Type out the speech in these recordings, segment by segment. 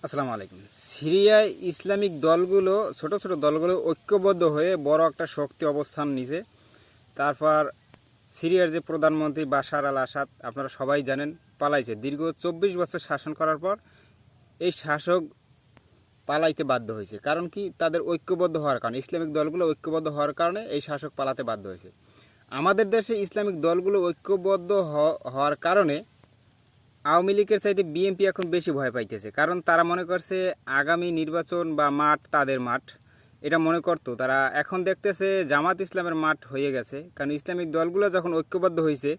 আসসালামু আলাইকুম। সিরিয়ায় ইসলামিক দলগুলো ছোট ছোট দলগুলো ঐক্যবদ্ধ হয়ে বড় একটা শক্তি অবস্থান নিছে। তারপর সিরিয়ার যে প্রধানমন্ত্রী বাশার আল আসাদ আপনারা সবাই জানেন পালাইছে। দীর্ঘ 24 বছর শাসন করার পর এই শাসক পালাইতে বাধ্য হয়েছে। কারণ কি? তাদের ঐক্যবদ্ধ হওয়ার কারণে, ইসলামিক দলগুলো ঐক্যবদ্ধ হওয়ার কারণে এই শাসক পালাতে বাধ্য হয়েছে। আমাদের দেশে ইসলামিক দলগুলো ঐক্যবদ্ধ হওয়ার কারণে আওয়ামী লীগের চাইতে বিএনপি এখন বেশি ভয় পাইতেছে। কারণ তারা মনে করছে আগামী নির্বাচন বা মাঠ তাদের মাঠ, এটা মনে করতো। তারা এখন দেখতেছে জামাত ইসলামের মাঠ হয়ে গেছে। কারণ ইসলামিক দলগুলো যখন ঐক্যবদ্ধ হয়েছে,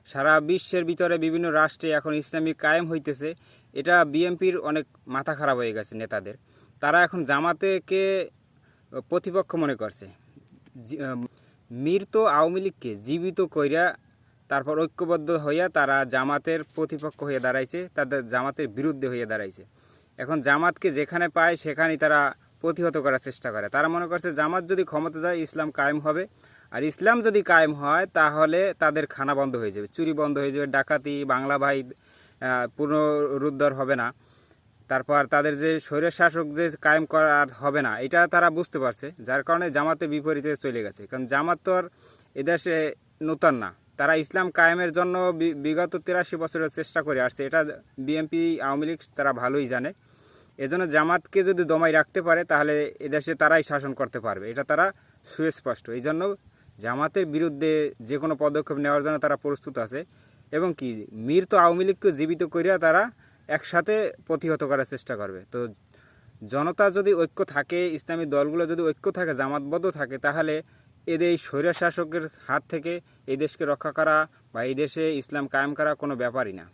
সারা বিশ্বের ভিতরে বিভিন্ন রাষ্ট্রে এখন ইসলামিক কায়েম হইতেছে। এটা বিএনপির অনেক মাথা খারাপ হয়ে গেছে নেতাদের। তারা এখন জামাতেকে প্রতিপক্ষ মনে করছে। মৃত আওয়ামী লীগকে জীবিত কইরা তারপর ঐক্যবদ্ধ হইয়া তারা জামাতের প্রতিপক্ষ হয়ে দাঁড়াইছে, তাদের জামাতের বিরুদ্ধে হয়ে দাঁড়াইছে। এখন জামাতকে যেখানে পায় সেখানেই তারা প্রতিহত করার চেষ্টা করে। তারা মনে করছে জামাত যদি ক্ষমতা যায় ইসলাম কায়েম হবে, আর ইসলাম যদি কায়েম হয় তাহলে তাদের খানা বন্ধ হয়ে যাবে, চুরি বন্ধ হয়ে যাবে, ডাকাতি বাংলা ভাই পুনরুদ্ধার হবে না। তারপর তাদের যে স্বৈর শাসক যে কায়েম করা হবে না, এটা তারা বুঝতে পারছে। যার কারণে জামাতের বিপরীতে চলে গেছে। কারণ জামাত তো আর এদেশে নূতন না, তারা ইসলাম কায়েমের জন্য বিগত 83 বছরের চেষ্টা করে আসছে। এটা বিএনপি আওয়ামী লীগ তারা ভালোই জানে। এজন্য জামাতকে যদি দমাই রাখতে পারে তাহলে এদেশে তারাই শাসন করতে পারবে, এটা তারা সুস্পষ্ট। এই জন্য জামাতের বিরুদ্ধে যে কোনো পদক্ষেপ নেওয়ার জন্য তারা প্রস্তুত আছে। এবং কি মৃত আওয়ামী লীগকে জীবিত করিয়া তারা একসাথে প্রতিহত করার চেষ্টা করবে। তো জনতা যদি ঐক্য থাকে, ইসলামী দলগুলো যদি ঐক্য থাকে, জামাতবদ্ধ থাকে, তাহলে এদের এই স্বৈর শাসকের হাত থেকে এই দেশকে রক্ষা করা বা এই দেশে ইসলাম কায়েম করা কোনো ব্যাপারই না।